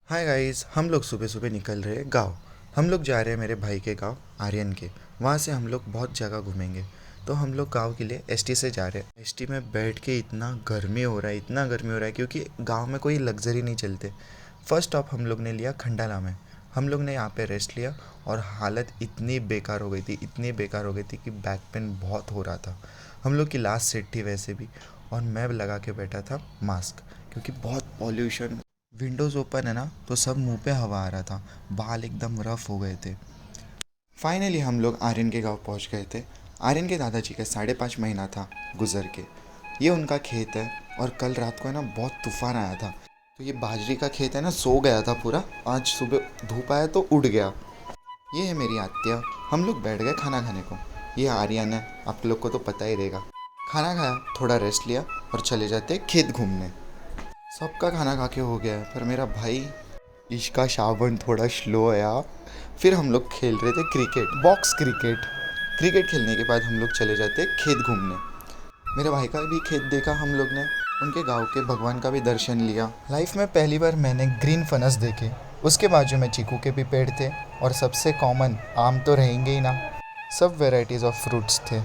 Hi guys, हम लोग सुबह सुबह निकल रहे हैं गाँव। हम लोग जा रहे हैं मेरे भाई के गांव आर्यन के। वहाँ से हम लोग बहुत जगह घूमेंगे। तो हम लोग गांव के लिए एसटी से जा रहे हैं। एसटी में बैठ के इतना गर्मी हो रहा है, इतना गर्मी हो रहा है, क्योंकि गांव में कोई लग्जरी नहीं चलते। फर्स्ट स्टॉप हम लोग ने लिया खंडाला में। हम लोग ने यहाँ पे रेस्ट लिया और हालत इतनी बेकार हो गई थी, इतनी बेकार हो गई थी कि बैक पेन बहुत हो रहा था। हम लोग की लास्ट सीट थी वैसे भी। और मैं लगा के बैठा था मास्क, क्योंकि बहुत पॉल्यूशन। विंडोज़ ओपन है ना, तो सब मुंह पे हवा आ रहा था। बाल एकदम रफ हो गए थे। फाइनली हम लोग आर्यन के गांव पहुंच गए थे। आर्यन के दादाजी का 5.5 महीना था गुजर के। ये उनका खेत है। और कल रात को है ना, बहुत तूफान आया था। तो ये बाजरी का खेत है ना, सो गया था पूरा। आज सुबह धूप आया तो उड़ गया। ये है मेरी आत्या। हम लोग बैठ गए खाना खाने को। ये आर्यन है, आप लोग को तो पता ही रहेगा। खाना खाया, थोड़ा रेस्ट लिया और चले जाते खेत घूमने। सबका खाना खा के हो गया है, पर मेरा भाई इसका शावन थोड़ा स्लो है यार। फिर हम लोग खेल रहे थे क्रिकेट, बॉक्स क्रिकेट। क्रिकेट खेलने के बाद हम लोग चले जाते खेत घूमने। मेरे भाई का भी खेत देखा हम लोग ने। उनके गांव के भगवान का भी दर्शन लिया। लाइफ में पहली बार मैंने ग्रीन फनस देखे। उसके बाजू में चीकू के भी पेड़ थे। और सबसे कॉमन आम तो रहेंगे ही ना। सब वेराइटीज़ ऑफ फ्रूट्स थे।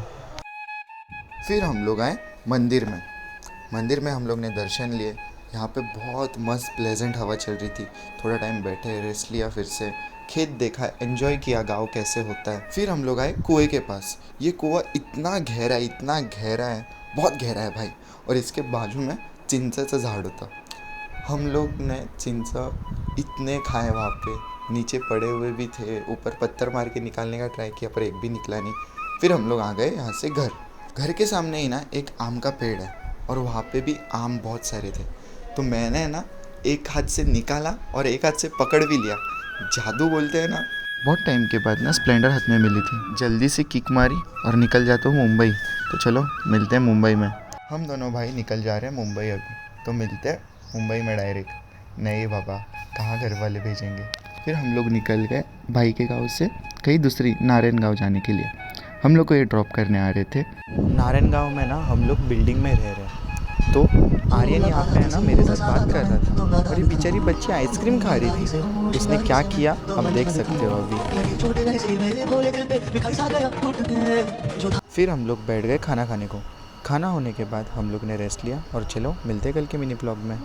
फिर हम लोग आए मंदिर में। मंदिर में हम लोग ने दर्शन लिए। यहाँ पे बहुत मस्त प्लेजेंट हवा चल रही थी। थोड़ा टाइम बैठे, रेस्ट लिया, फिर से खेत देखा, एंजॉय किया गाँव कैसे होता है। फिर हम लोग आए कुएं के पास। ये कुआं इतना गहरा है, इतना गहरा है, बहुत गहरा है भाई। और इसके बाजू में चिंचा झाड़ होता। हम लोग ने चिंचा इतने खाए वहाँ पे। नीचे पड़े हुए भी थे, ऊपर पत्थर मार के निकालने का ट्राई किया, पर एक भी निकला नहीं। फिर हम लोग आ गए यहाँ से घर। घर के सामने ही ना एक आम का पेड़ है। और वहाँ पे भी आम बहुत सारे थे। तो मैंने ना एक हाथ से निकाला और एक हाथ से पकड़ भी लिया। जादू बोलते हैं ना। बहुत टाइम के बाद ना स्प्लेंडर हाथ में मिली थी। जल्दी से किक मारी और निकल जाता हूँ मुंबई। तो चलो मिलते हैं मुंबई में। हम दोनों भाई निकल जा रहे हैं मुंबई अभी। तो मिलते हैं मुंबई में डायरेक्ट। नहीं बाबा, कहाँ घर वाले भेजेंगे। फिर हम लोग निकल गए भाई के गांव से कहीं दूसरी नारायण गांव जाने के लिए। हम लोग को ये ड्रॉप करने आ रहे थे। नारायण गांव में ना हम लोग बिल्डिंग में रह रहे हैं। तो आर्यन यहाँ पे है ना, मेरे साथ बात कर रहा था। और ये बेचारी बच्ची आइसक्रीम खा रही थी। उसने क्या किया अब देख सकते हो अभी। फिर हम लोग बैठ गए खाना खाने को। खाना होने के बाद हम लोग ने रेस्ट लिया और चलो मिलते कल के मिनी ब्लॉग में।